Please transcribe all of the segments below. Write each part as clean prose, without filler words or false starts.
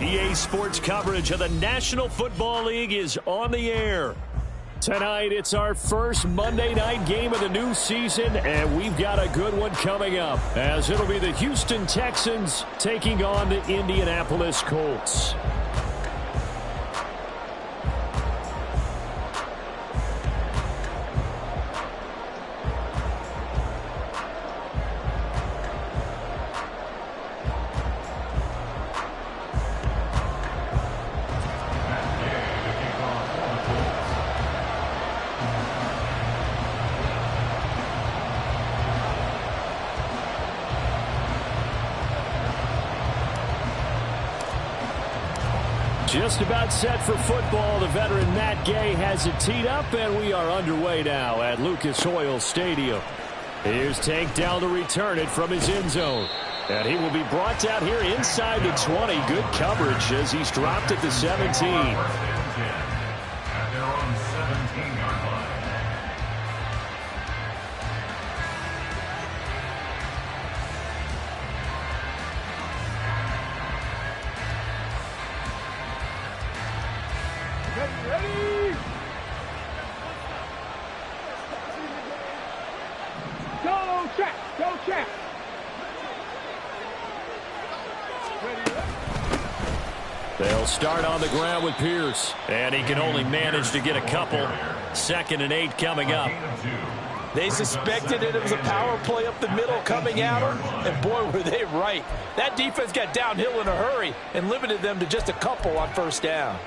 EA Sports coverage of the National Football League is on the air. Tonight, it's our first Monday night game of the new season, and we've got a good one coming up, as it'll be the Houston Texans taking on the Indianapolis Colts. Just about set for football. The veteran Matt Gay has it teed up, and we are underway now at Lucas Oil Stadium. Here's Tank down to return it from his end zone. And he will be brought down here inside the 20. Good coverage as he's dropped at the 17. They'll start on the ground with Pierce, and he can only manage to get a couple. 2nd and 8 coming up. They suspected it was a power play up the middle coming at them, and boy, were they right. That defense got downhill in a hurry and limited them to just a couple on first down.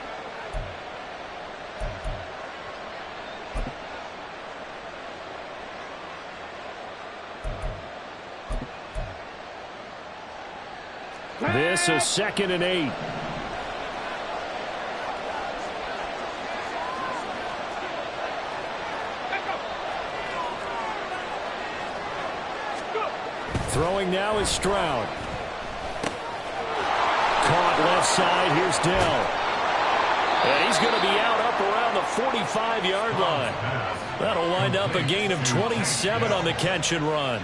This is 2nd and 8. Throwing now is Stroud. Caught left side. Here's Dell. And he's going to be out up around the 45-yard line. That'll wind up a gain of 27 on the catch and run.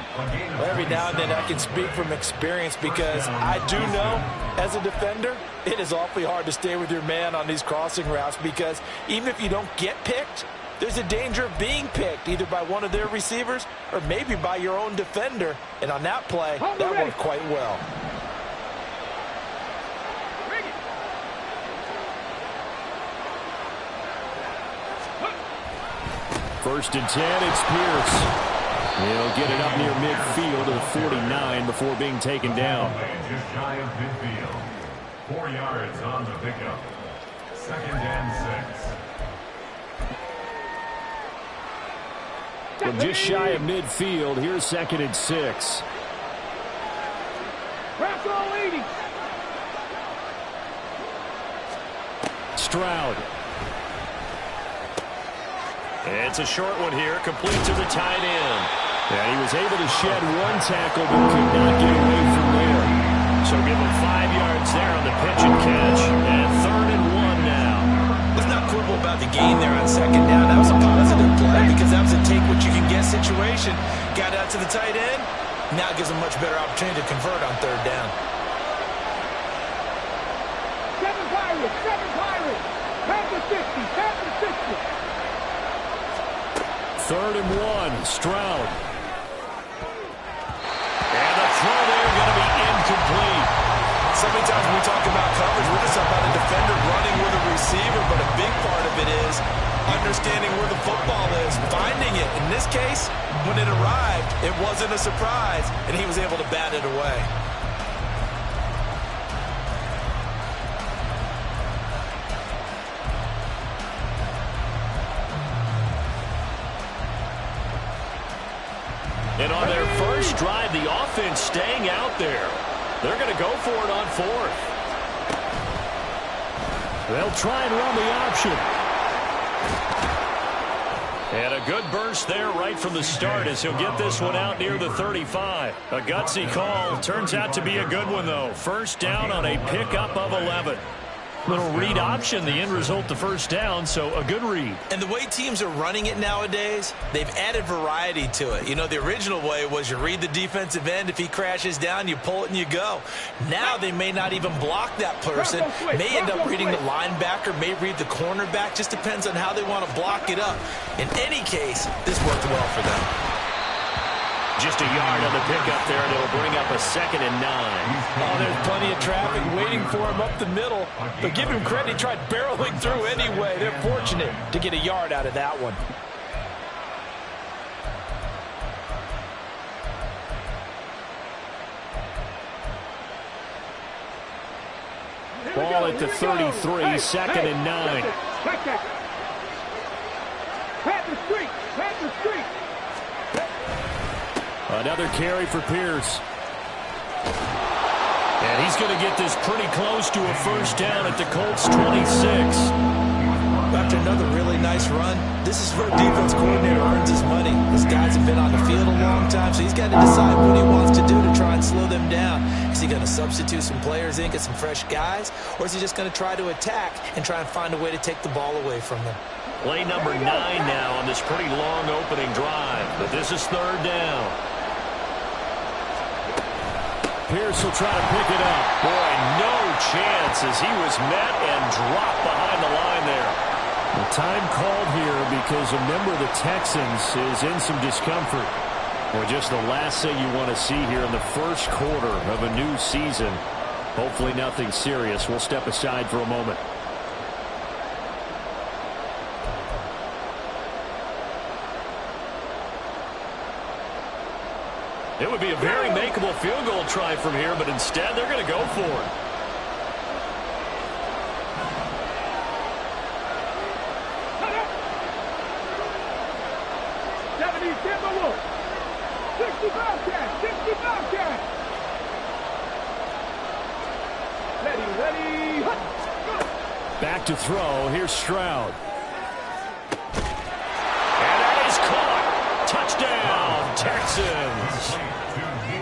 Every now and then I can speak from experience because I do know as a defender it is awfully hard to stay with your man on these crossing routes because even if you don't get picked, there's a danger of being picked either by one of their receivers or maybe by your own defender. And on that play, that worked quite well. First and 10, it's Pierce. He'll get it up near midfield to the 49 before being taken down. Just shy of midfield. 4 yards on the pickup. 2nd and 6. Well, just shy of midfield. Here's 2nd and 6. Stroud. It's a short one here, complete to the tight end. And he was able to shed one tackle, but could not get away from there. So give him 5 yards there on the pitch and catch. And 3rd and 1 now. Let's not quibble about the gain there on 2nd down. That was a positive play because that was a take-what-you-can-get situation. Got out to the tight end. Now gives him much better opportunity to convert on 3rd down. 7 Pirates. Panther 60. 3rd and 1, Stroud. And the throw there going to be incomplete. So many times when we talk about coverage, we're just about a defender running with a receiver, but a big part of it is understanding where the football is, finding it, and this case, when it arrived, it wasn't a surprise, and he was able to bat it away. And on their first drive, the offense staying out there. They're going to go for it on fourth. They'll try and run the option. And a good burst there right from the start as he'll get this one out near the 35. A gutsy call. Turns out to be a good one, though. First down on a pickup of 11. Little read option, the end result, the first down, so a good read. And the way teams are running it nowadays, they've added variety to it. You know, the original way was you read the defensive end. If he crashes down, you pull it and you go. Now they may not even block that person. May end up reading the linebacker, may read the cornerback. Just depends on how they want to block it up. In any case, this worked well for them. Just a yard on the pickup there, and it'll bring up a 2nd and 9. Oh, there's plenty of traffic waiting for him up the middle. But give him credit, he tried barreling through anyway. They're fortunate to get a yard out of that one. Ball at the 33, 2nd and 9. Pat the street, pat the street. Another carry for Pierce. And he's going to get this pretty close to a first down at the Colts 26. After another really nice run, this is where a defense coordinator earns his money. These guys have been on the field a long time, so he's got to decide what he wants to do to try and slow them down. Is he going to substitute some players in, get some fresh guys, or is he just going to try to attack and try and find a way to take the ball away from them? Play number 9 now on this pretty long opening drive, but this is 3rd down. Pierce will try to pick it up. Boy, no chance as he was met and dropped behind the line there. The time called here because a member of the Texans is in some discomfort. Well, just the last thing you want to see here in the first quarter of a new season. Hopefully nothing serious. We'll step aside for a moment. It would be a very makeable field goal try from here, but instead they're going to go for it. Back to throw. Here's Stroud. And that is caught. Touchdown, Texans.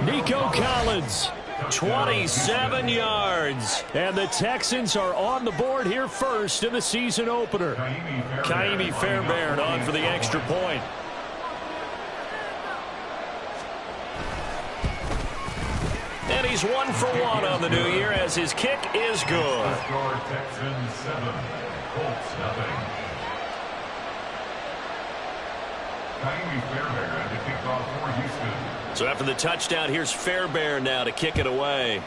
Nico Collins, 27 yards. And the Texans are on the board here first in the season opener. Kaimi Fairbairn on for the extra point. And he's 1 for 1 on the new year as his kick is good. Texans 7, Colts 0. Kaimi Fairbairn to kick off for Houston. So after the touchdown, here's Fairbairn now to kick it away.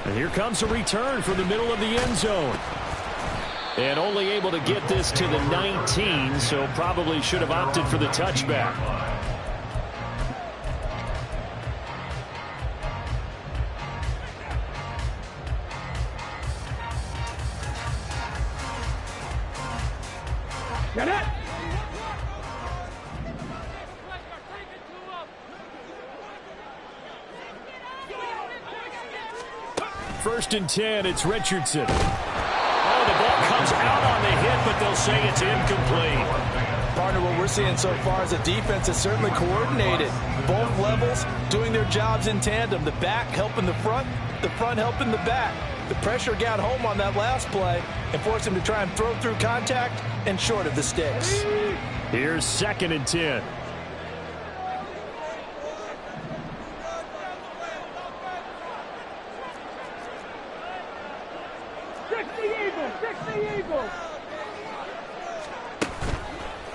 And here comes a return from the middle of the end zone. And only able to get this to the 19, so probably should have opted for the touchback. Get it! First and 10, it's Richardson. Oh, the ball comes out on the hit, but they'll say it's incomplete. Partner, what we're seeing so far as a defense is certainly coordinated. Both levels doing their jobs in tandem. The back helping the front helping the back. The pressure got home on that last play and forced him to try and throw through contact and short of the sticks. Here's 2nd and 10.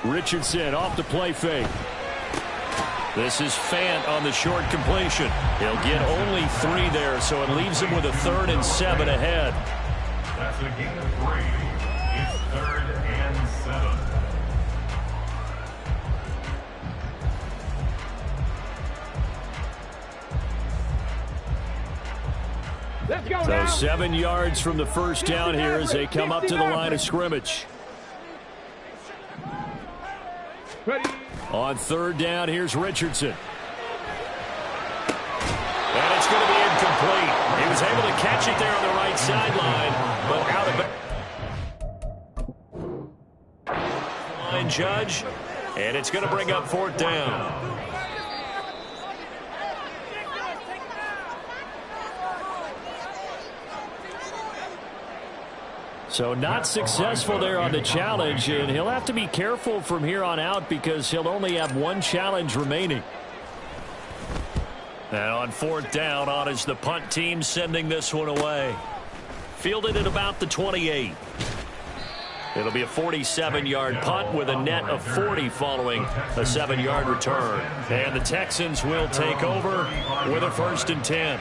Richardson off the play fake. This is Fant on the short completion. He'll get only 3 there, so it leaves him with a 3rd and 7 ahead. That's a gain of 3. It's 3rd Let's go So now. 7 yards from the first down here as they come up to the line of scrimmage. Ready. On third down, here's Richardson. And it's going to be incomplete. He was able to catch it there on the right sideline, but out of line judge, and it's going to bring up fourth down. So not successful there on the challenge, and he'll have to be careful from here on out because he'll only have one challenge remaining. And on fourth down, on is the punt team sending this one away. Fielded at about the 28. It'll be a 47-yard punt with a net of 40 following a 7-yard return. And the Texans will take over with a 1st and 10.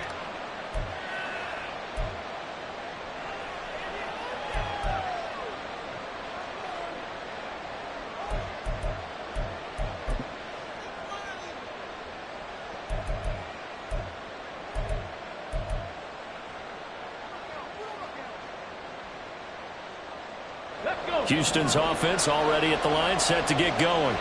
Houston's offense already at the line, set to get going.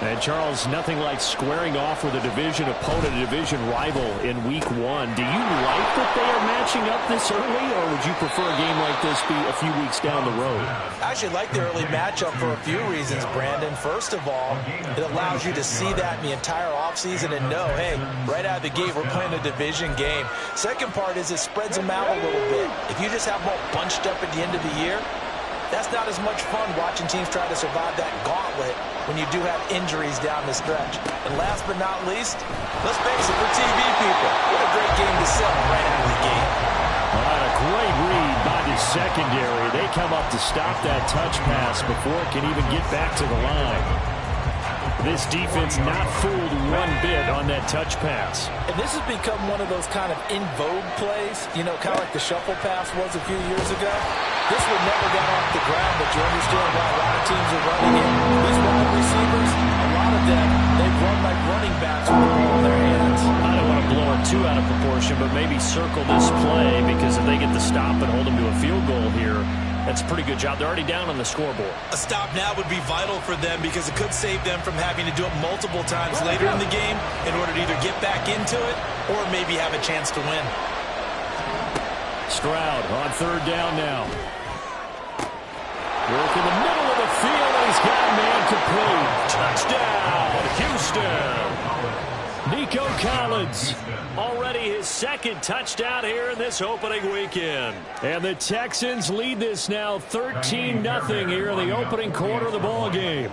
And, Charles, nothing like squaring off with a division opponent, a division rival in Week 1. Do you like that they are matching up this early, or would you prefer a game like this be a few weeks down the road? I actually like the early matchup for a few reasons, Brandon. First of all, it allows you to see that in the entire offseason and know, hey, right out of the gate, we're playing a division game. Second part is it spreads them out a little bit. If you just have them all bunched up at the end of the year, that's not as much fun watching teams try to survive that gauntlet when you do have injuries down the stretch. And last but not least, let's face it, for TV people, what a great game to sell right out of the gate. All right, a great read by the secondary. They come up to stop that touch pass before it can even get back to the line. This defense not fooled one bit on that touch pass. And this has become one of those kind of in vogue plays, you know, kind of like the shuffle pass was a few years ago. This one never got off the ground, but you understand why a lot of teams are running it. These wide receivers, a lot of them, they run like running backs with the ball in their hands. I don't want to blow it too out of proportion, but maybe circle this play because if they get the stop and hold them to a field goal here, that's a pretty good job. They're already down on the scoreboard. A stop now would be vital for them because it could save them from having to do it multiple times later in the game in order to either get back into it or maybe have a chance to win. Stroud on third down now. Work in the middle of the field, and he's got a man complete. Touchdown, Houston. Nico Collins, already his second touchdown here in this opening weekend. And the Texans lead this now 13-0 here in the opening quarter of the ball game.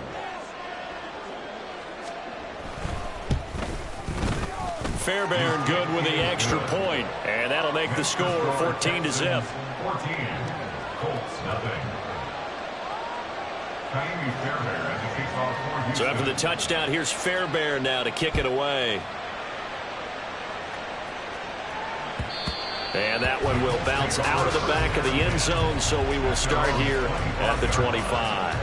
Fairbairn good with the extra point, and that'll make the score 14-0. 14, Colts nothing. So after the touchdown, here's Fairbairn now to kick it away. And that one will bounce out of the back of the end zone, so we will start here at the 25.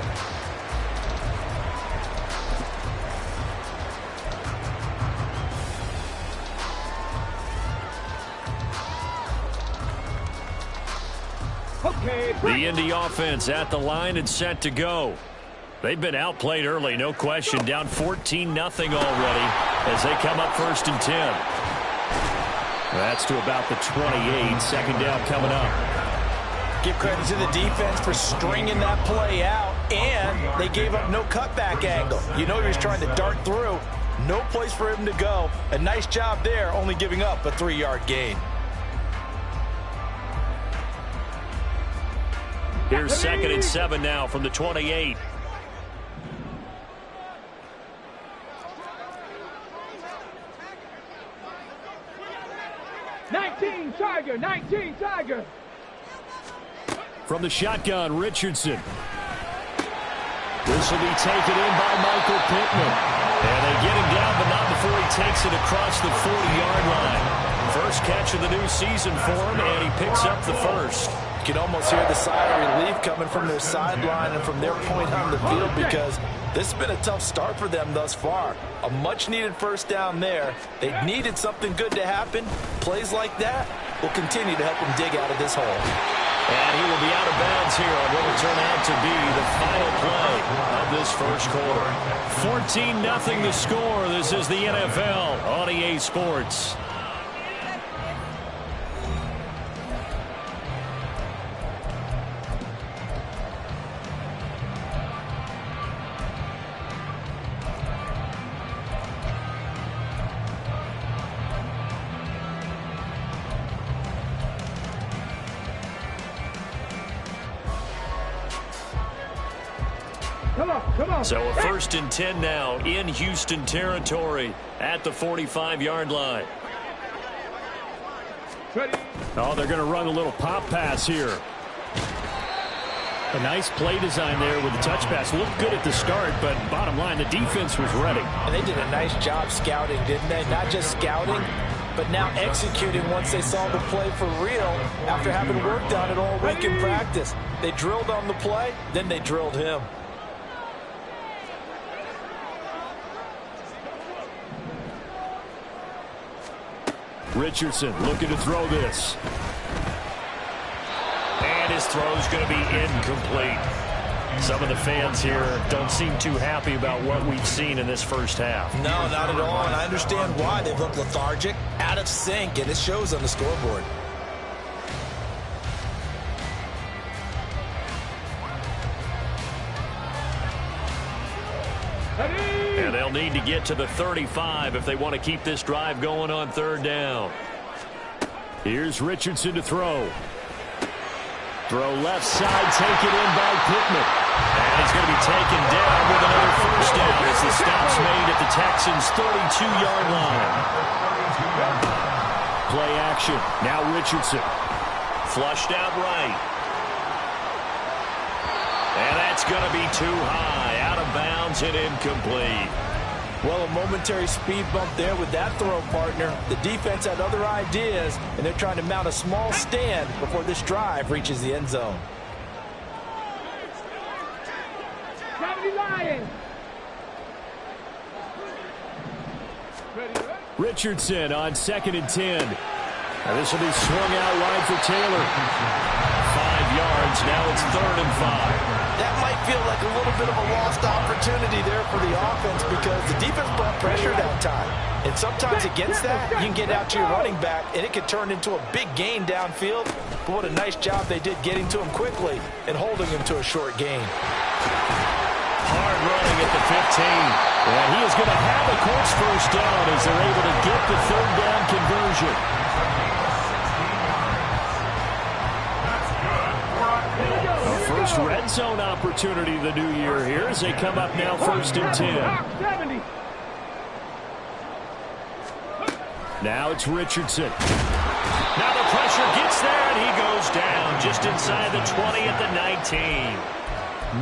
The Indy offense at the line and set to go. They've been outplayed early, no question. Down 14-0 already as they come up 1st and 10. That's to about the 28. Second down coming up. Give credit to the defense for stringing that play out, and they gave up no cutback angle. You know he was trying to dart through. No place for him to go. A nice job there, only giving up a 3-yard gain. Here's 2nd and 7 now from the 28. Nineteen Tiger. From the shotgun, Richardson. This will be taken in by Michael Pittman. And they get him down, but not before he takes it across the 40-yard line. First catch of the new season for him, and he picks up the first. You can almost hear the sigh of relief coming from their sideline and from their point on the field because this has been a tough start for them thus far. A much-needed first down there. They needed something good to happen. Plays like that, will continue to help him dig out of this hole. And he will be out of bounds here on what will turn out to be the final play of this first quarter. 14-0 the score. This is the NFL on EA Sports. Come on. So a 1st and 10 now in Houston territory at the 45-yard line. Ready. Oh, they're going to run a little pop pass here. A nice play design there with the touch pass. Looked good at the start, but bottom line, the defense was ready. And they did a nice job scouting, didn't they? Not just scouting, but now executing once they saw the play for real after having worked on it all week in practice. They drilled on the play, then they drilled him. Richardson looking to throw this. And his throw's going to be incomplete. Some of the fans here don't seem too happy about what we've seen in this first half. No, not at all, and I understand why. They've looked lethargic, out of sync, and it shows on the scoreboard. And they'll need to get to the 35 if they want to keep this drive going on 3rd down. Here's Richardson to throw. Throw left side, taken in by Pittman. And he's going to be taken down with another first down as the stop's made at the Texans' 32-yard line. Play action. Now Richardson. Flushed out right. And that's going to be too high. Out of bounds and incomplete. Well, a momentary speed bump there with that throw, partner. The defense had other ideas, and they're trying to mount a small stand before this drive reaches the end zone. Richardson on 2nd and 10. And this will be swung out wide for Taylor. 5 yards. Now it's 3rd and 5. That might feel like a little bit of a lost opportunity there for the offense because the defense brought pressure that time. And sometimes against that, you can get out to your running back, and it could turn into a big gain downfield. But what a nice job they did getting to him quickly and holding him to a short gain. Hard running at the 15. And he is going to have a Colts first down as they're able to get the 3rd down conversion. First red zone opportunity of the new year here as they come up now 1st and 10. Now it's Richardson. Now the pressure gets there and he goes down just inside the 20 at the 19.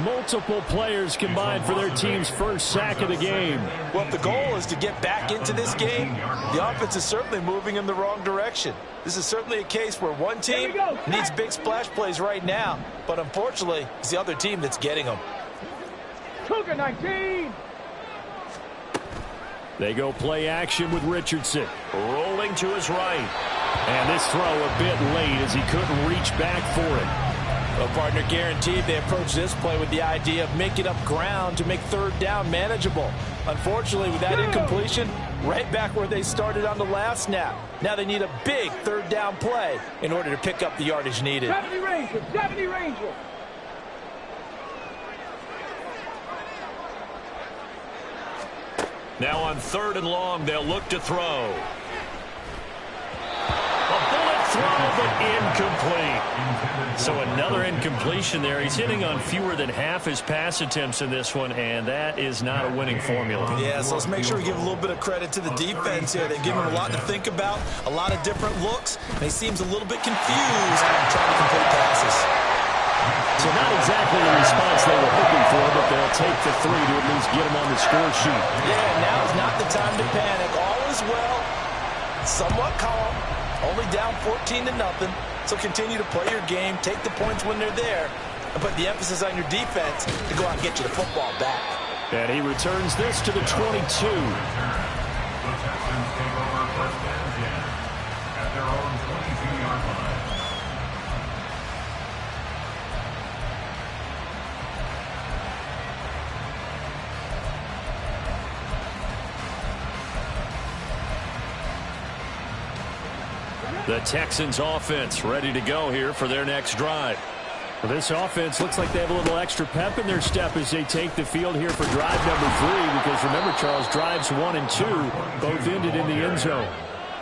Multiple players combined for their team's first sack of the game. Well, if the goal is to get back into this game, the offense is certainly moving in the wrong direction. This is certainly a case where one team needs big splash plays right now, but unfortunately, it's the other team that's getting them. Cougar 19. They go play action with Richardson. Rolling to his right. And this throw a bit late as he couldn't reach back for it. Well, partner, guaranteed they approach this play with the idea of making up ground to make 3rd down manageable. Unfortunately, with that incompletion, right back where they started on the last snap. Now they need a big 3rd down play in order to pick up the yardage needed. 70 Ranger. Now on 3rd and long, they'll look to throw. A bullet throw, but incomplete. So another incompletion there. He's hitting on fewer than half his pass attempts in this one, and that is not a winning formula. Yeah, so let's make sure we give a little bit of credit to the defense here. They've given him a lot to think about, a lot of different looks, and he seems a little bit confused trying to complete passes. So not exactly the response they were hoping for, but they'll take the 3 to at least get him on the score sheet. Yeah, now is not the time to panic. All is well, somewhat calm, only down 14-0. So continue to play your game, take the points when they're there, and put the emphasis on your defense to go out and get you the football back. And he returns this to the 22. at their own 22-yard line. The Texans offense ready to go here for their next drive. Well, this offense looks like they have a little extra pep in their step as they take the field here for drive number 3, because remember, Charles, drives 1 and 2 both ended in the end zone.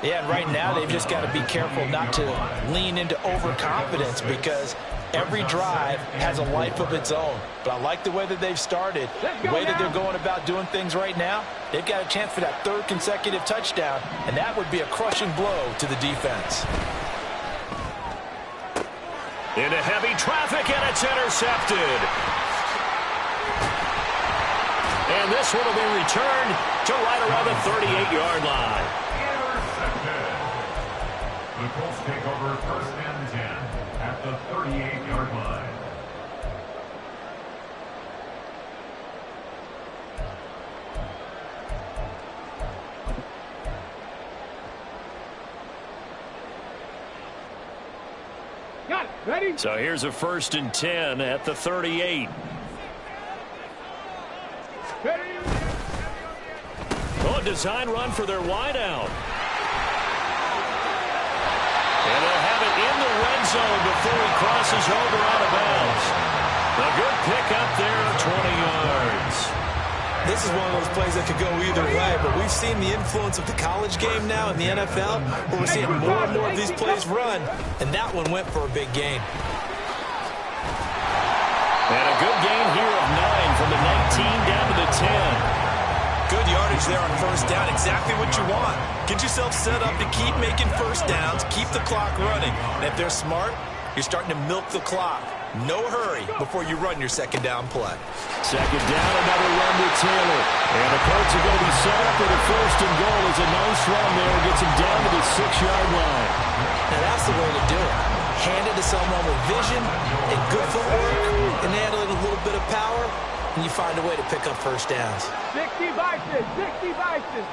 Yeah, and right now they've just got to be careful not to lean into overconfidence, because every drive has a life of its own. But I like the way that they've started, the way that they're going about doing things right now. They've got a chance for that 3rd consecutive touchdown, and that would be a crushing blow to the defense. Into heavy traffic, and it's intercepted. And this one will be returned to right around the 38-yard line. Intercepted. The Colts take over 1st and 10 at the 38-yard line. Got it. Ready? So here's a 1st and 10 at the 38. Ready? Oh, design run for their wideout. And they'll have it in the red zone before he crosses over out of bounds. A good pickup there of 20 yards. This is one of those plays that could go either way, but we've seen the influence of the college game now in the NFL, where we're seeing more and more of these plays run, and that one went for a big gain. And a good gain here of 9 from the 19 down to the 10. Good yardage there on 1st down, exactly what you want. Get yourself set up to keep making 1st downs, keep the clock running. And if they're smart, you're starting to milk the clock. No hurry before you run your 2nd down play. 2nd down, another run to Taylor. And the Colts are going to be set up with a 1st and goal. It's a nice run there. Gets him down to the 6-yard line. Now that's the way to do it. Hand it to someone with vision and good footwork and handling a little bit of power, and you find a way to pick up 1st downs. 60 vices, 60 vices.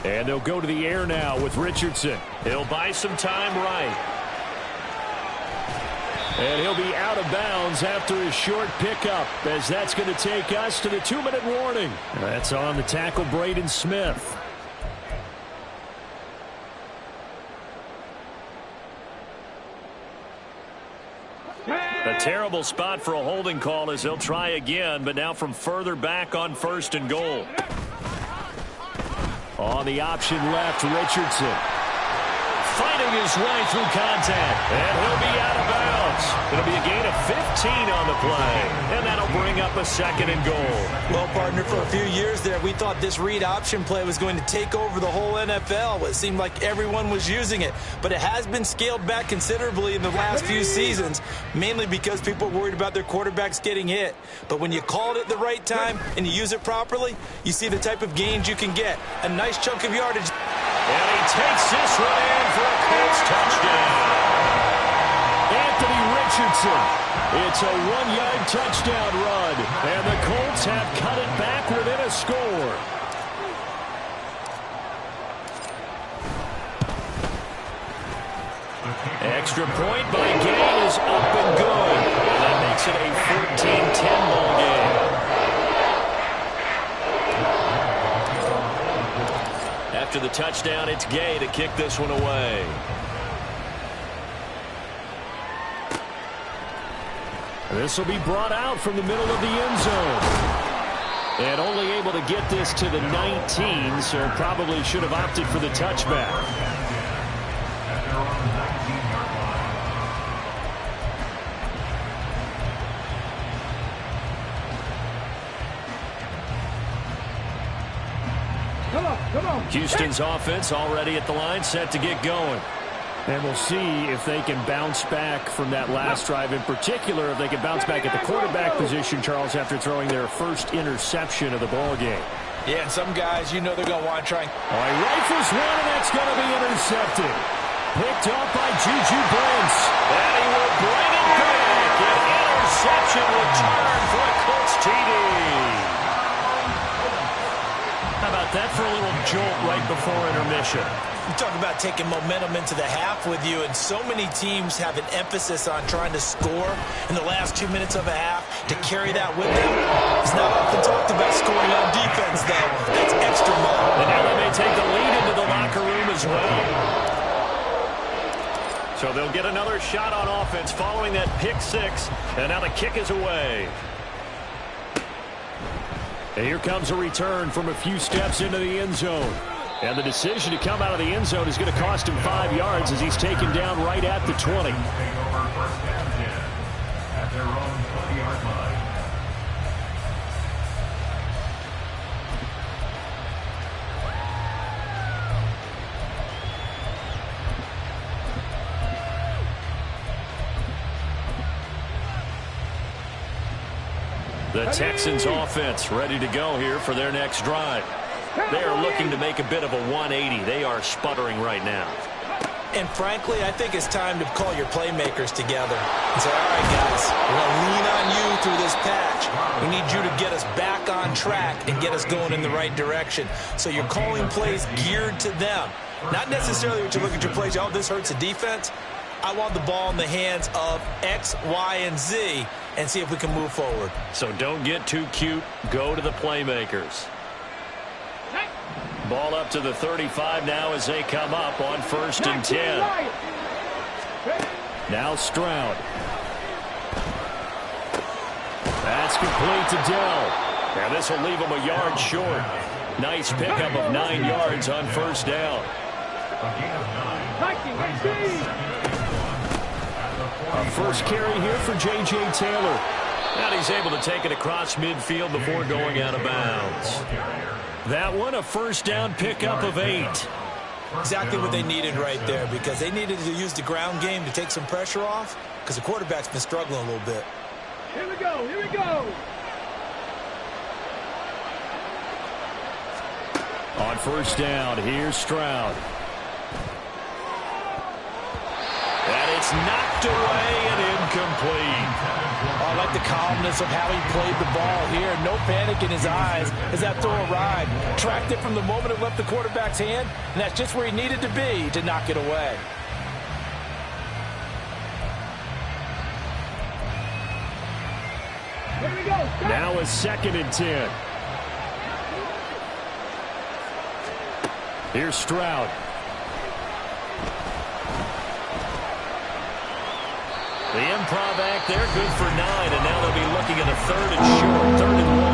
And they'll go to the air now with Richardson. He'll buy some time right. And he'll be out of bounds after his short pickup, as that's going to take us to the 2-minute warning. That's on the tackle, Braden Smith. A terrible spot for a holding call as they'll try again, but now from further back on 1st and goal. On the option left, Richardson. Fighting his way through contact, and he'll be out of bounds. It'll be a gain of 15 on the play, and that'll bring up a 2nd and goal. Well, partner, for a few years there, we thought this read option play was going to take over the whole NFL. It seemed like everyone was using it, but it has been scaled back considerably in the last few seasons, mainly because people are worried about their quarterbacks getting hit. But when you call it at the right time and you use it properly, you see the type of gains you can get. A nice chunk of yardage. And he takes this one in for a Colts touchdown. Anthony Richardson. It's a 1-yard touchdown run, and the Colts have cut it back within a score. Extra point by Gay is up and good. And that makes it a 14-10 ball game. After the touchdown, it's Gay to kick this one away. This will be brought out from the middle of the end zone. And only able to get this to the 19, so probably should have opted for the touchback. Come on. Houston's offense already at the line, set to get going. And we'll see if they can bounce back from that last drive. In particular, if they can bounce back at the quarterback position, Charles, after throwing their first interception of the ball game. Yeah, and some guys, you know they're going to want to try. All right, rifles one, and that's going to be intercepted. Picked up by Juju Brents. And he will bring it back. An interception return for a Colts TD. How about that for a little jolt right before intermission? You talk about taking momentum into the half with you, and so many teams have an emphasis on trying to score in the last 2 minutes of a half to carry that with them. It's not often talked about scoring on defense, though. That's extra mile. And now they may take the lead into the locker room as well. So they'll get another shot on offense following that pick six, and now the kick is away. And here comes a return from a few steps into the end zone. And the decision to come out of the end zone is going to cost him 5 yards as he's taken down right at the 20. Take over first and 10 at their own 20-yard line. The Texans offense ready to go here for their next drive. They are looking to make a bit of a 180. They are sputtering right now. And frankly, I think it's time to call your playmakers together and say, all right, guys, we're going to lean on you through this patch. We need you to get us back on track and get us going in the right direction. So you're calling plays geared to them. Not necessarily what you look at your plays, oh, this hurts the defense. I want the ball in the hands of X, Y, and Z and see if we can move forward. So don't get too cute. Go to the playmakers. Ball up to the 35 now as they come up on 1st and 10. Now Stroud. That's complete to Dell. And this will leave him a yard short. Nice pickup of 9 yards on 1st down. A first carry here for J.J. Taylor. And he's able to take it across midfield before going out of bounds. That one, a 1st down pickup of 8. Exactly what they needed right there, because they needed to use the ground game to take some pressure off, because the quarterback's been struggling a little bit. Here we go, here we go. On 1st down, here's Stroud. And it's knocked away and incomplete. I like the calmness of how he played the ball here. No panic in his eyes as that throw arrived. Tracked it from the moment it left the quarterback's hand, and that's just where he needed to be to knock it away. Here we go. Now a 2nd and 10. Here's Stroud. The improv act there, good for 9, and now they'll be looking at a 3rd and short, 3rd and 1.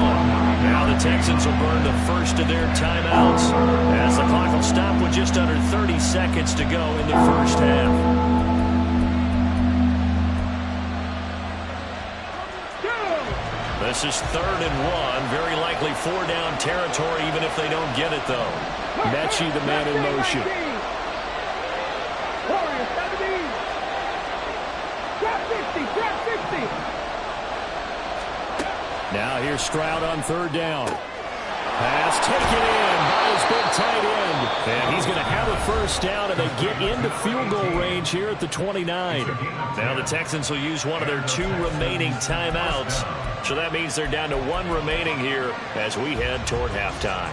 Now the Texans will burn the first of their timeouts as the clock will stop with just under 30 seconds to go in the first half. This is 3rd and 1, very likely 4-down territory even if they don't get it though. Mechie the man in motion. Now here's Stroud on 3rd down. Pass taken in by his big tight end. And he's going to have a 1st down, and they get into field goal range here at the 29. Now the Texans will use one of their 2 remaining timeouts. So that means they're down to 1 remaining here as we head toward halftime.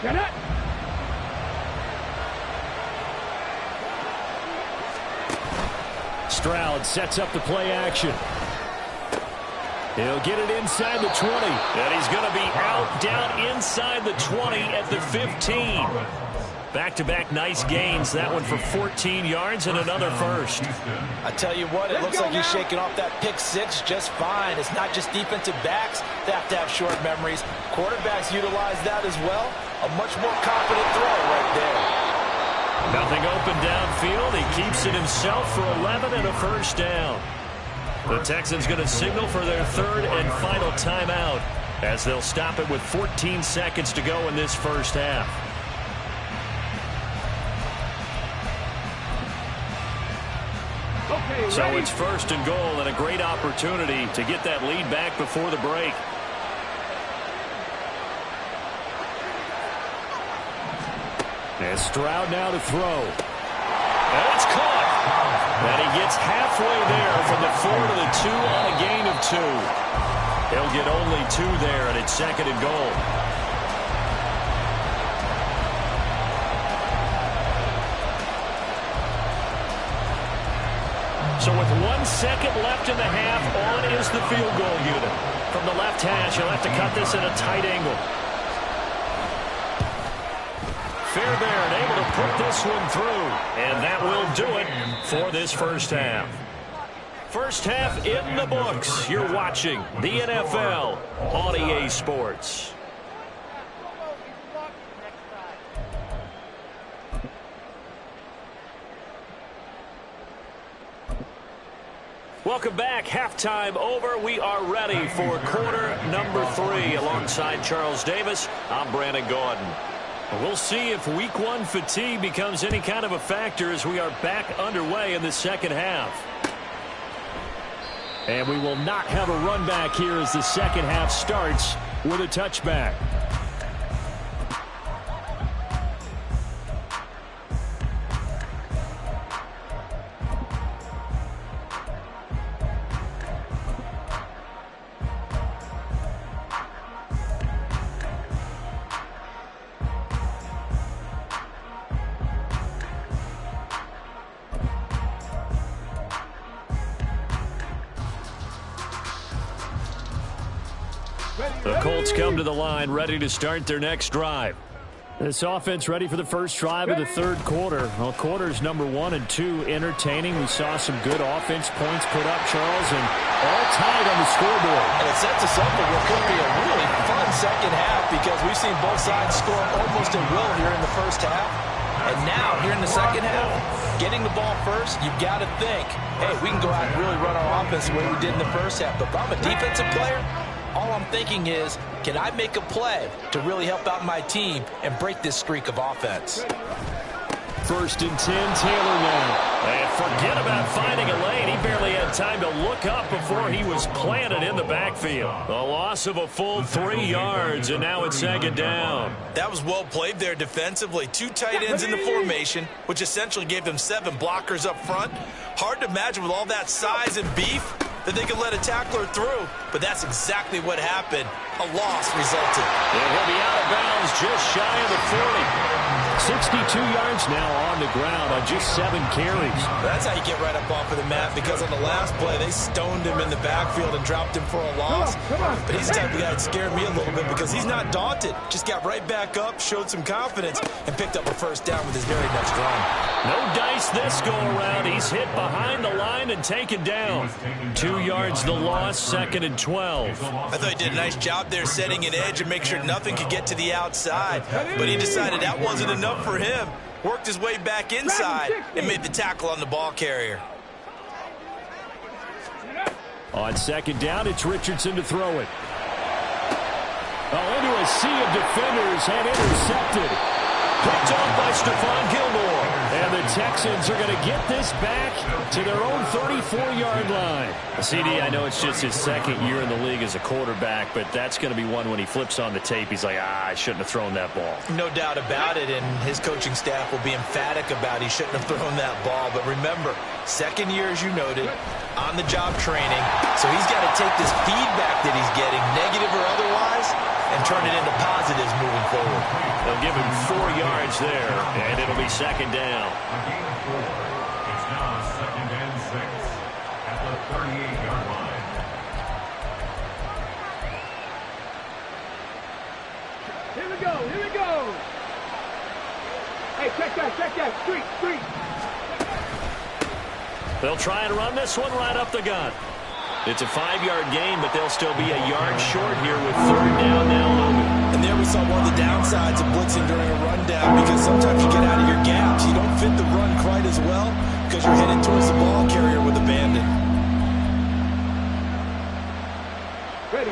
Get it. Stroud sets up the play action. He'll get it inside the 20. And he's going to be out down inside the 20 at the 15. Back-to-back nice gains. That one for 14 yards and another 1st. I tell you what, it looks like he's shaking off that pick 6 just fine. It's not just defensive backs that have to have short memories. Quarterbacks utilize that as well. A much more confident throw right there. Nothing open downfield. He keeps it himself for 11 and a 1st down. The Texans going to signal for their 3rd and final timeout as they'll stop it with 14 seconds to go in this first half. Okay, so ready? it's 1st and goal and a great opportunity to get that lead back before the break. And Stroud now to throw. And it's caught. And he gets halfway there from the 4 to the 2 on a gain of 2. He'll get only 2 there, and it's 2nd and goal. So with 1 second left in the half, on is the field goal unit. From the left hash, he'll have to cut this at a tight angle. Fairbairn able to put this one through, and that will do it for this first half. First half in the books. You're watching the NFL on EA Sports. Welcome back. Halftime over. We are ready for quarter number 3. Alongside Charles Davis, I'm Brandon Gordon. We'll see if week 1 fatigue becomes any kind of a factor as we are back underway in the second half. And we will not have a run back here as the second half starts with a touchback. The Colts come to the line, ready to start their next drive. This offense ready for the first drive of the third quarter. Well, quarters number 1 and 2 entertaining. We saw some good offense points put up, Charles, and all tied on the scoreboard. And it sets us up for what could be a really fun second half because we've seen both sides score almost at will here in the first half. And now, here in the second half, getting the ball first, you've got to think, hey, we can go out and really run our offense the way we did in the first half. But if I'm a defensive player, all I'm thinking is, can I make a play to really help out my team and break this streak of offense? 1st and 10, Taylor now. And forget about finding a lane. He barely had time to look up before he was planted in the backfield. A loss of a full 3 yards, and now it's 2nd down. That was well played there defensively. 2 tight ends in the formation, which essentially gave them 7 blockers up front. Hard to imagine with all that size and beef that they could let a tackler through, but that's exactly what happened. A loss resulted. And he'll be out of bounds just shy of the 40. 62 yards now on the ground on just 7 carries. That's how you get right up off of the mat, because on the last play, they stoned him in the backfield and dropped him for a loss. But he's the type of guy that scared me a little bit because he's not daunted. Just got right back up, showed some confidence, and picked up a first down with his very next run. No dice this go around. He's hit behind the line and taken down. 2 yards the loss, 2nd and 12. I thought he did a nice job there setting an edge and make sure nothing could get to the outside. But he decided that wasn't enough for him. Worked his way back inside and made the tackle on the ball carrier. On 2nd down, it's Richardson to throw it. Oh, into a sea of defenders and intercepted. Picked off by Stephon Gilmore. And the Texans are going to get this back to their own 34-yard line. CD, I know it's just his 2nd year in the league as a quarterback, but that's going to be one when he flips on the tape, he's like, I shouldn't have thrown that ball. No doubt about it, and his coaching staff will be emphatic about he shouldn't have thrown that ball. But remember, 2nd year, as you noted, on-the-job training, so he's got to take this feedback that he's getting, negative or otherwise, and turn it into positives moving forward. They'll give him 4 yards there, and it'll be 2nd down. A gain of 4. It's now 2nd and 6 at the 38-yard line. Here we go, here we go. Hey, check that, street. They'll try and run this one right up the gut. It's a 5-yard gain, but they'll still be a yard short here with 3rd down now looming. And there we saw one of the downsides of blitzing during a rundown, because sometimes you get out of your gaps. You don't fit the run quite as well because you're headed towards the ball carrier with abandon.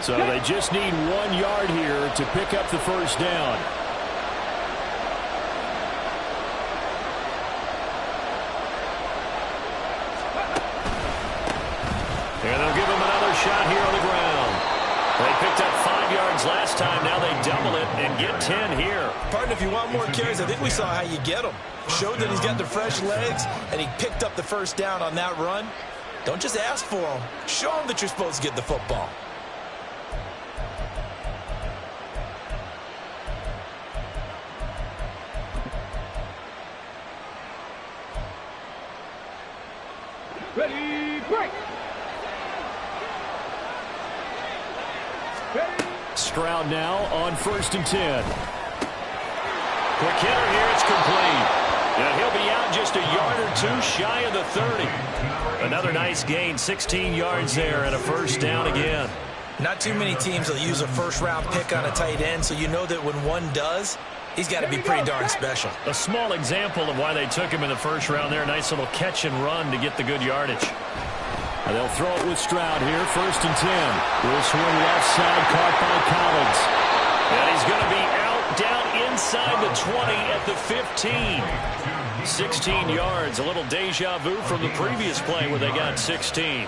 So they just need 1 yard here to pick up the first down. And they'll give him another shot here on the ground. They picked up 5 yards last time. Now they double it and get 10 here. Pardon, if you want more carries, I think we saw how you get them. Showed that he's got the fresh legs, and he picked up the first down on that run. Don't just ask for them. Show them that you're supposed to get the football. Ready, break. Ready. Stroud now on 1st and 10. Quick hitter here, it's complete. And he'll be out just a yard or two shy of the 30. Another nice gain, 16 yards there and a first down again. Not too many teams will use a first-round pick on a tight end, so you know that when one does, he's got to be pretty darn special. A small example of why they took him in the first round there. Nice little catch and run to get the good yardage. And they'll throw it with Stroud here, 1st and 10. Will swing left side, caught by Collins. And he's going to be out down inside the 20 at the 15. 16 yards, a little deja vu from the previous play where they got 16.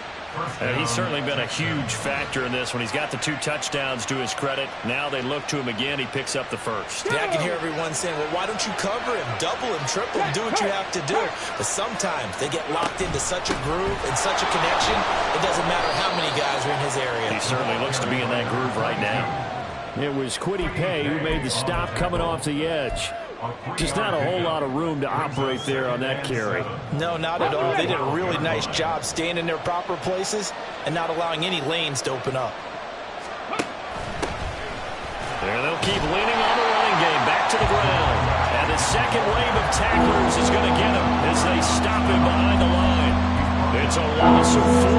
And he's certainly been a huge factor in this when he's got the 2 touchdowns to his credit. Now they look to him again. He picks up the first. Yeah, I can hear everyone saying, well, why don't you cover him, double him, triple him, do what you have to do. But sometimes they get locked into such a groove and such a connection, it doesn't matter how many guys are in his area. He certainly looks to be in that groove right now. It was Kwity Paye who made the stop coming off the edge. Just not a whole lot of room to operate there on that carry. No, not at all. They did a really nice job staying in their proper places and not allowing any lanes to open up. There they'll keep leaning on the running game. Back to the ground. And the second wave of tacklers is going to get him as they stop him behind the line. It's a loss of 4.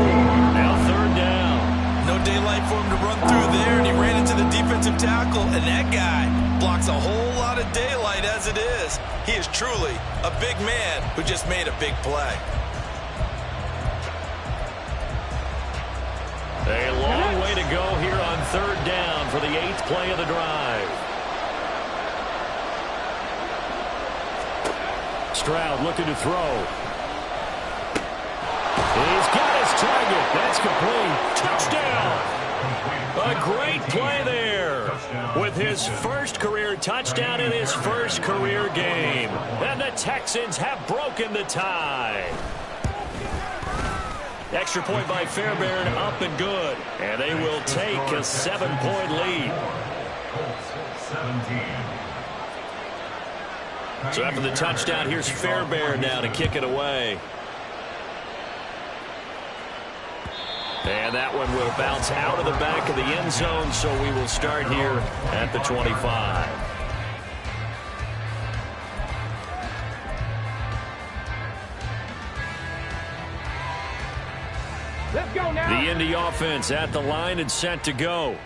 Now 3rd down. No daylight for him to run through there, and he ran into the defensive tackle, and that guy blocks a whole lot of daylight as it is. He is truly a big man who just made a big play. A long way to go here on 3rd down for the 8th play of the drive. Stroud looking to throw. He's got his target. That's complete. Touchdown. A great play there with his first career touchdown in his first career game. And the Texans have broken the tie. Extra point by Fairbairn, up and good. And they will take a 7-point lead. So after the touchdown, here's Fairbairn now to kick it away. And that one will bounce out of the back of the end zone, so we will start here at the 25. Let's go now. The Indy offense at the line and set to go.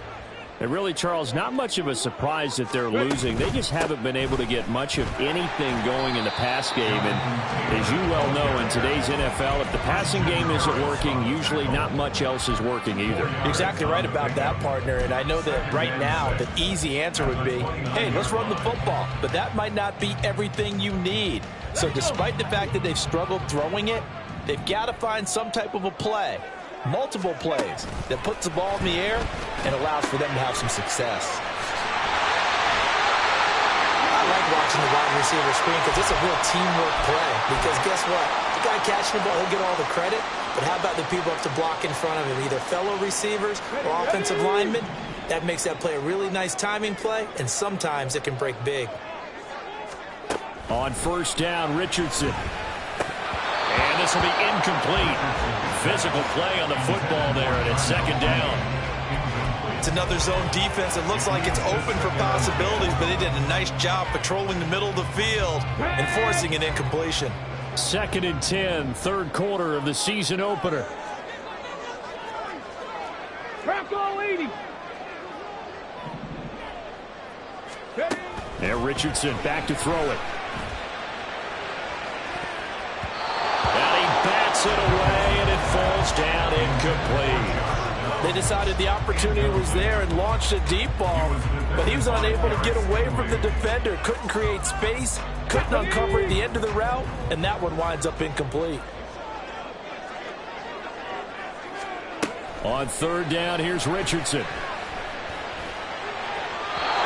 And really, Charles, not much of a surprise that they're losing. They just haven't been able to get much of anything going in the pass game. And as you well know, in today's NFL, if the passing game isn't working, usually not much else is working either. You're exactly right about that, partner. And I know that right now the easy answer would be, hey, let's run the football. But that might not be everything you need. So despite the fact that they've struggled throwing it, they've got to find some type of a play, multiple plays, that puts the ball in the air and allows for them to have some success. I like watching the wide receiver screen because it's a real teamwork play. Because guess what? The guy catching the ball, he'll get all the credit. But how about the people up to block in front of him, either fellow receivers or offensive linemen? That makes that play a really nice timing play, and sometimes it can break big. On 1st down, Richardson. And this will be incomplete. Physical play on the football there, and it's 2nd down. It's another zone defense. It looks like it's open for possibilities, but they did a nice job patrolling the middle of the field and forcing an incompletion. 2nd and 10, 3rd quarter of the season opener. Crack all 80. Ready. There, Richardson back to throw it. And he bats it away, and it falls down incomplete. They decided the opportunity was there and launched a deep ball, but he was unable to get away from the defender, couldn't create space, couldn't uncover the end of the route, and that one winds up incomplete. On 3rd down, here's Richardson.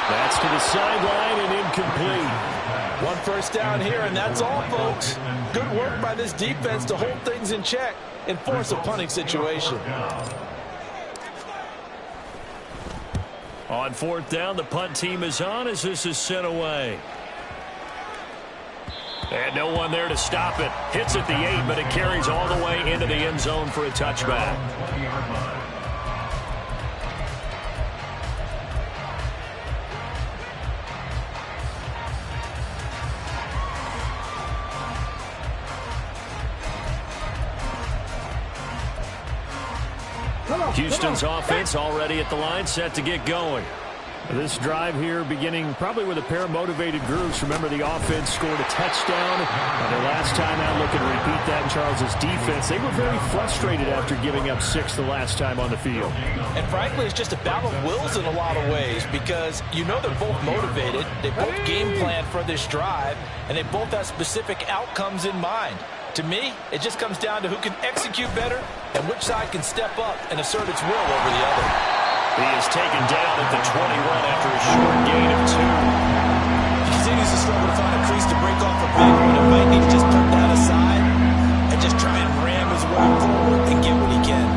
That's to the sideline and incomplete. 1 first down here, and that's all, folks. Good work by this defense to hold things in check and force a punting situation. On fourth down, the punt team is on as this is sent away. And no one there to stop it. Hits at the 8, but it carries all the way into the end zone for a touchback. Houston's offense already at the line, set to get going. This drive here beginning probably with a pair of motivated groups. Remember, the offense scored a touchdown. Their last time out, looking to repeat that in Charles's defense. They were very frustrated after giving up 6 the last time on the field. And frankly, it's just a battle of wills in a lot of ways because you know they're both motivated. They both game plan for this drive, and they both have specific outcomes in mind. To me, it just comes down to who can execute better and which side can step up and assert its will over the other. He is taken down at the 21 after a short gain of 2. He continues to struggle to find a crease to break off a big one. It might need to just put that aside and just try and ram his way forward and get what he can.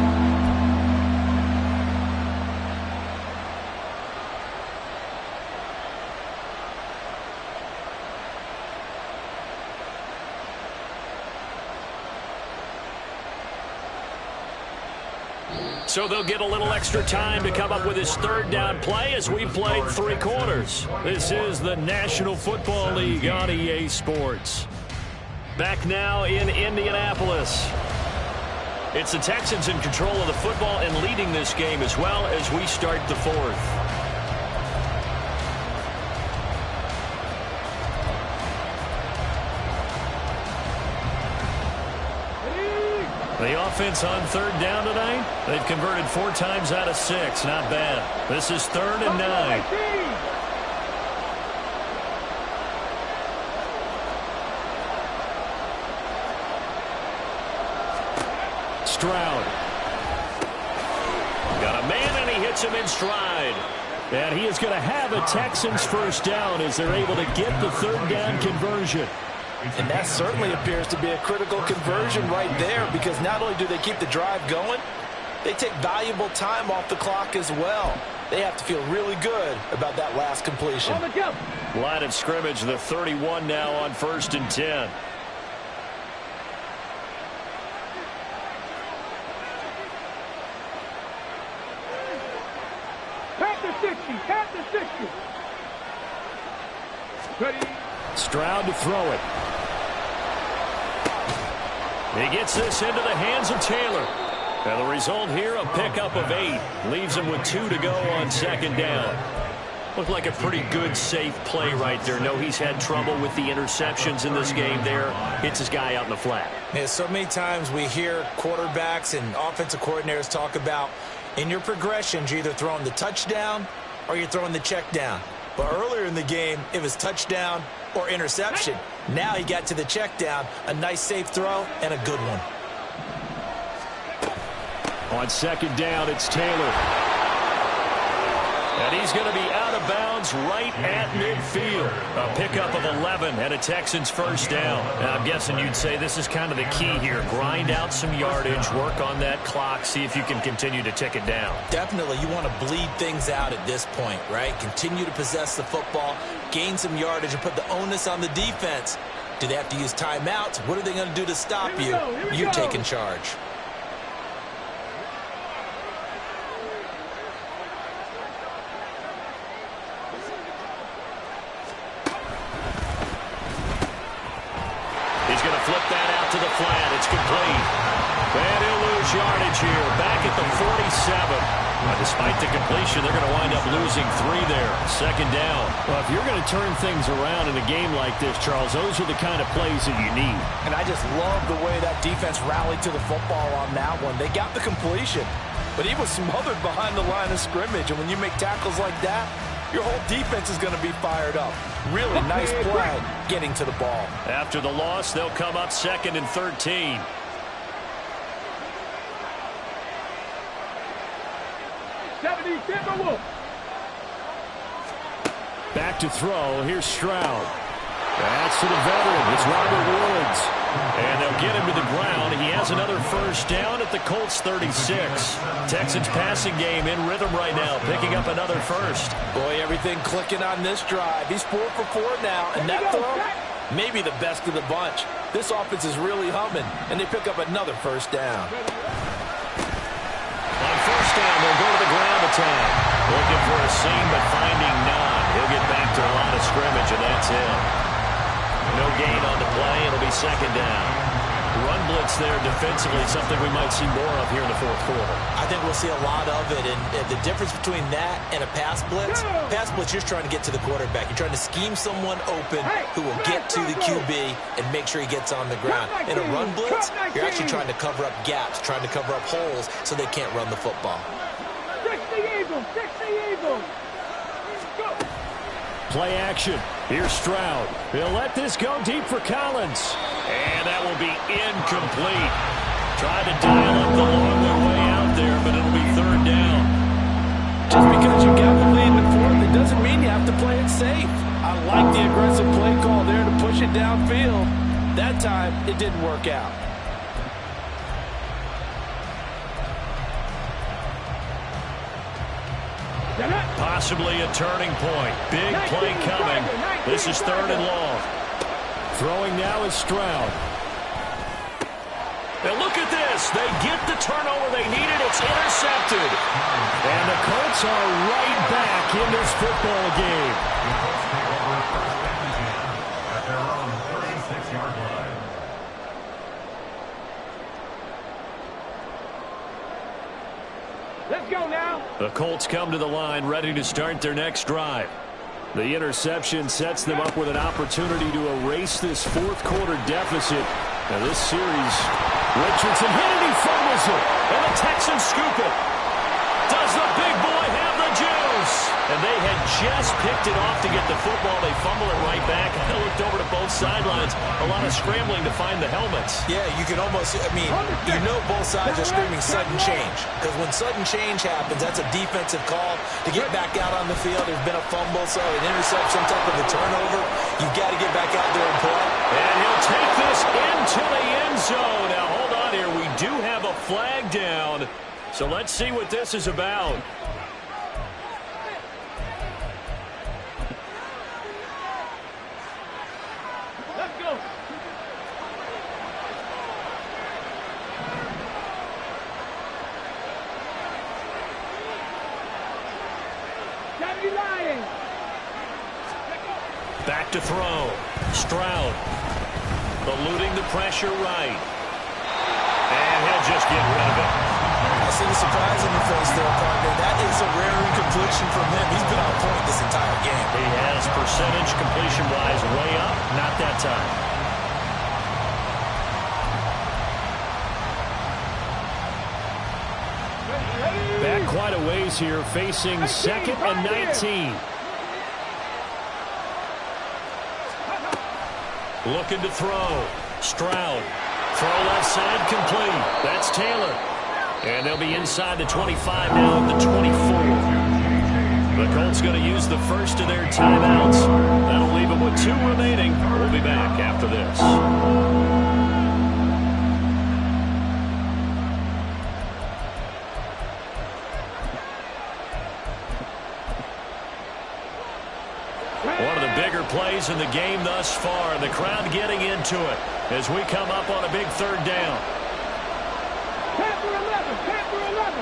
So they'll get a little extra time to come up with his third down play as we played 3 quarters. This is the National Football League on EA Sports. Back now in Indianapolis. It's the Texans in control of the football and leading this game as well as we start the 4th. The offense on third down tonight, they've converted 4 times out of 6. Not bad. This is 3rd and 9. Stroud. Got a man, and he hits him in stride. And he is going to have a Texans first down as they're able to get the third down conversion. And that certainly appears to be a critical conversion right there because not only do they keep the drive going, they take valuable time off the clock as well. They have to feel really good about that last completion. Line of scrimmage, the 31 now on 1st and 10. Tap the 60. Ready. Stroud to throw it. He gets this into the hands of Taylor. And the result here, a pickup of 8. Leaves him with 2 to go on 2nd down. Looked like a pretty good, safe play right there. No, he's had trouble with the interceptions in this game there. Hits his guy out in the flat. Yeah, so many times we hear quarterbacks and offensive coordinators talk about in your progressions, you're either throwing the touchdown or you're throwing the check down. But earlier in the game, it was touchdown or interception. Now he got to the check down, a nice safe throw, and a good one. On 2nd down, it's Taylor. And he's going to be out of bounds right at midfield. A pickup of 11 and a Texans first down. Now, I'm guessing you'd say this is kind of the key here. Grind out some yardage, work on that clock, see if you can continue to tick it down. Definitely, you want to bleed things out at this point, right? Continue to possess the football, gain some yardage, and put the onus on the defense. Do they have to use timeouts? What are they going to do to stop you? You take in charge. He's going to flip that out to the flat. It's complete. And he'll lose yardage here. Back at the 47. Despite the completion, they're going to wind up losing 3 there. 2nd down. Well, if you're going to turn things around in a game like this, Charles, those are the kind of plays that you need. And I just love the way that defense rallied to the football on that one. They got the completion, but he was smothered behind the line of scrimmage. And when you make tackles like that, your whole defense is going to be fired up. Really nice play getting to the ball. After the loss, they'll come up 2nd and 13. Back to throw. Here's Stroud. That's to the veteran. It's Robert Woods. And they'll get him to the ground. He has another first down at the Colts 36. Texans passing game in rhythm right now, picking up another first. Boy, everything clicking on this drive. He's 4 for 4 now, and that throw, maybe the best of the bunch. This offense is really humming, and they pick up another first down. On first down, they'll go to the ground attack. Looking for a seam, but finding none. He'll get back to a line of scrimmage, and that's it. No gain on the play. It'll be second down. Run blitz there defensively, something we might see more of here in the fourth quarter. I think we'll see a lot of it, and the difference between that and a pass blitz, you're just trying to get to the quarterback. You're trying to scheme someone open who will get to the QB and make sure he gets on the ground. In a run blitz, you're actually trying to cover up gaps, trying to cover up holes so they can't run the football. 60 Eagles, 60 Eagles. Go. Play action. Here's Stroud. He'll let this go deep for Collins. And that will be incomplete. Tried to dial up the long way out there, but it'll be third down. Just because you got the lead in the fourth, it doesn't mean you have to play it safe. I like the aggressive play call there to push it downfield. That time, it didn't work out. Possibly a turning point. Big play coming. This is third and long. Throwing now is Stroud. Now look at this. They get the turnover they needed. It's intercepted. And the Colts are right back in this football game. At their own 36-yard line. Let's go now. The Colts come to the line ready to start their next drive. The interception sets them up with an opportunity to erase this fourth quarter deficit. Now this series, Richardson hit it, he fumbles it, and the Texans scoop it. Does the big boy have the juice? And they had just picked it off to get the football. They fumble it right back. I looked over to both sidelines. A lot of scrambling to find the helmets. Yeah, you can almost, you know both sides are screaming sudden change. Because when sudden change happens, that's a defensive call to get back out on the field. There's been a fumble, so an interception, some type of a turnover. You've got to get back out there and play. And he'll take this into the end zone. Now, hold on here. We do have a flag down. So let's see what this is about. Let's go. Gotta be lying. Back to throw. Stroud. Eluding the pressure right. And he'll just get rid of it. I see the surprise in your face there, partner. That is a rare incompletion from him. He's been on point this entire game. He has percentage completion-wise way up. Not that time. Back quite a ways here, facing second and 19. Looking to throw. Stroud. Throw left side complete. That's Taylor. And they'll be inside the 25 now at the 24. The Colts going to use the first of their timeouts. That'll leave them with 2 remaining. We'll be back after this. One of the bigger plays in the game thus far. The crowd getting into it as we come up on a big third down. Panther 11, Panther 11.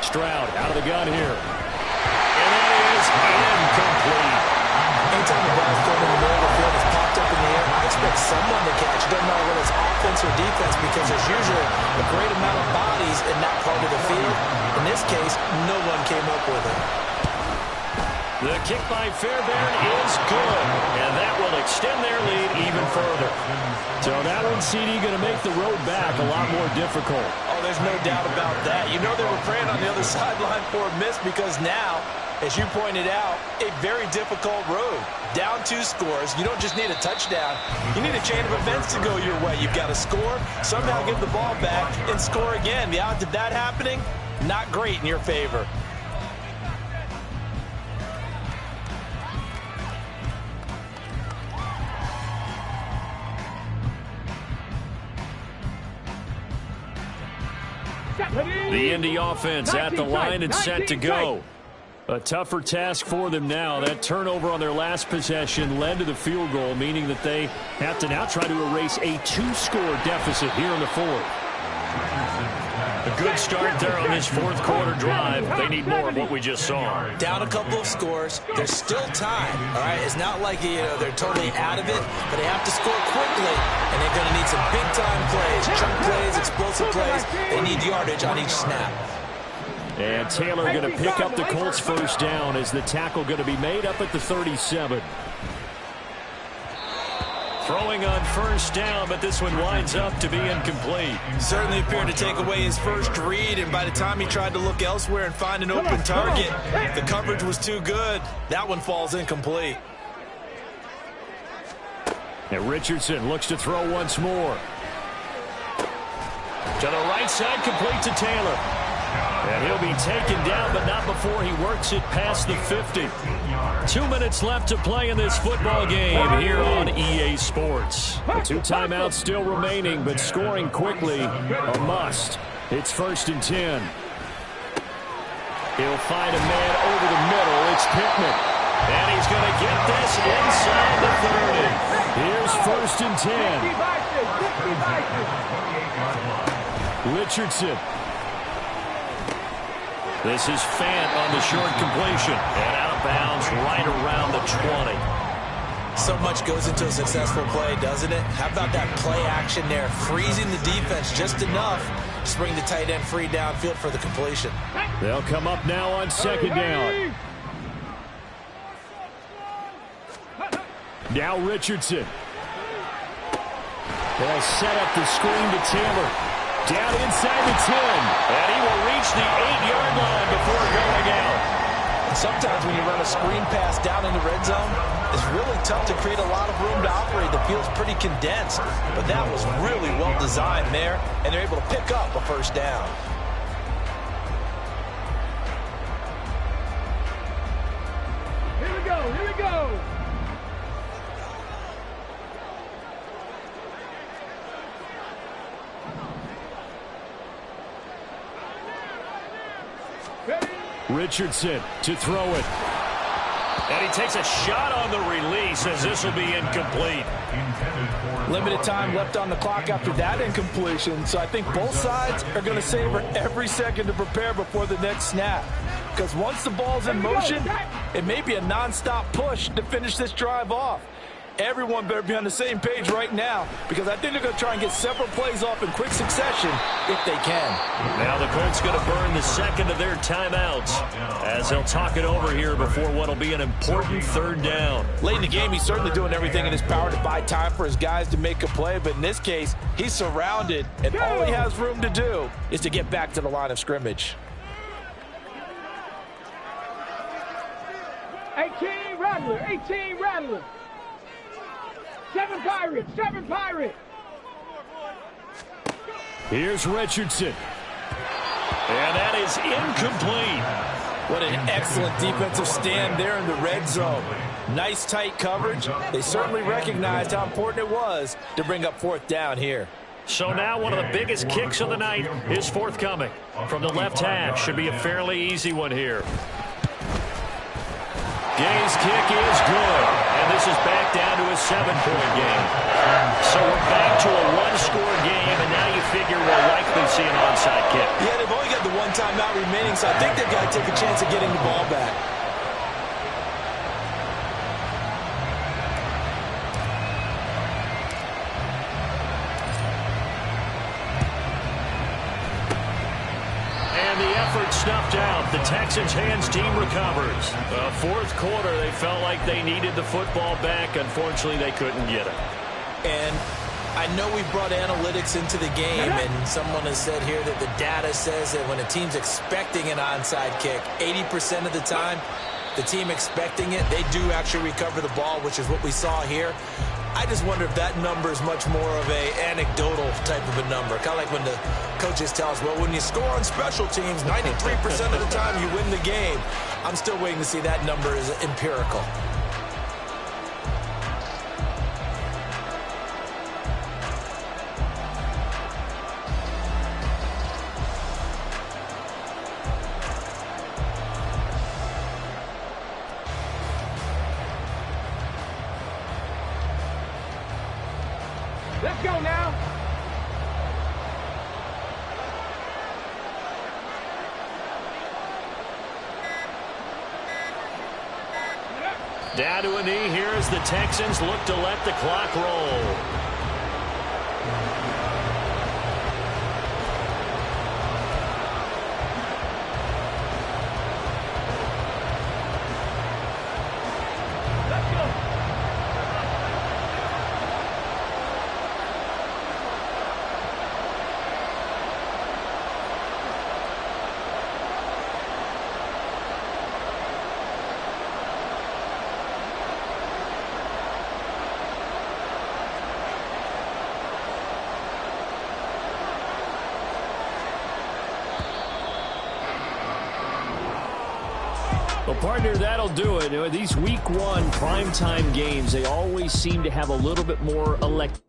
Stroud out of the gun here. And that is incomplete. Anytime the ball's thrown in the middle of the field, it's popped up in the air, I expect someone to catch. It doesn't matter whether it's offense or defense because there's usually a great amount of bodies in that part of the field. In this case, no one came up with it. The kick by Fairbairn is good, and that will extend their lead even further. So that one, CD, going to make the road back a lot more difficult. Oh, there's no doubt about that. You know they were praying on the other sideline for a miss because now, as you pointed out, a very difficult road. Down 2 scores. You don't just need a touchdown. You need a chain of events to go your way. You've got to score, somehow give the ball back, and score again. The odds of that happening, not great in your favor. The Indy offense at the line and set to go. A tougher task for them now. That turnover on their last possession led to the field goal, meaning that they have to now try to erase a 2-score deficit here in the fourth. A good start there on this fourth quarter drive. They need more of what we just saw. Down a couple of scores. There's still time. All right, it's not like they're totally out of it, but they have to score quickly, and they're going to need some big-time plays, chunk plays, explosive plays. They need yardage on each snap. And Taylor going to pick up the Colts first down as the tackle going to be made up at the 37. Throwing on first down, but this one winds up to be incomplete. Certainly appeared to take away his first read, and by the time he tried to look elsewhere and find an open target, the coverage was too good. That one falls incomplete. And Richardson looks to throw once more. To the right side, complete to Taylor. And he'll be taken down, but not before he works it past the 50. 2 minutes left to play in this football game here on EA Sports. The 2 timeouts still remaining, but scoring quickly a must. It's 1st and 10. He'll find a man over the middle. It's Pittman. And he's going to get this inside the 30. Here's 1st and 10. Richardson. This is Fant on the short completion. And out of bounds right around the 20. So much goes into a successful play, doesn't it? How about that play action there? Freezing the defense just enough to bring the tight end free downfield for the completion. They'll come up now on 2nd down. Now Richardson. They'll set up the screen to Taylor. Down inside the 10. And he will reach the 8-yard line before going out. And sometimes when you run a screen pass down in the red zone, it's really tough to create a lot of room to operate. The field's pretty condensed. But that was really well designed there, and they're able to pick up a first down. Here we go, here we go. Richardson to throw it. And he takes a shot on the release as this will be incomplete. Limited time left on the clock after that incompletion, so I think both sides are going to savor every second to prepare before the next snap. Because once the ball's in motion, it may be a nonstop push to finish this drive off. Everyone better be on the same page right now, because I think they're going to try and get several plays off in quick succession if they can. Now the Colts going to burn the second of their timeouts as they'll talk it over here before what will be an important 3rd down. Late in the game, he's certainly doing everything in his power to buy time for his guys to make a play, but in this case, he's surrounded, and all he has room to do is to get back to the line of scrimmage. 18 Rattler, 18 Rattler. 7 Pirates, 7 Pirates. Here's Richardson. And that is incomplete. What an excellent defensive stand there in the red zone. Nice tight coverage. They certainly recognized how important it was to bring up 4th down here. So now one of the biggest kicks of the night is forthcoming. From the left hash, should be a fairly easy one here. Gay's kick is good, and this is back down to a 7-point game. So we're back to a 1-score game, and now you figure we'll likely see an onside kick. Yeah, they've only got the 1 timeout remaining, so I think they've got to take a chance of getting the ball back. Snuffed out. The Texans hands team recovers. 4th quarter, they felt like they needed the football back. Unfortunately, they couldn't get it. And I know we brought analytics into the game, and someone has said here that the data says that when a team's expecting an onside kick, 80% of the time, the team expecting it, they do actually recover the ball, which is what we saw here. I just wonder if that number is much more of a anecdotal type of a number. Kind of like when the coaches tell us, well, when you score on special teams, 93% of the time you win the game. I'm still waiting to see that number is empirical. Let's go now. Down to a knee here as the Texans look to let the clock roll. Well, partner, that'll do it. These week one primetime games, they always seem to have a little bit more electricity.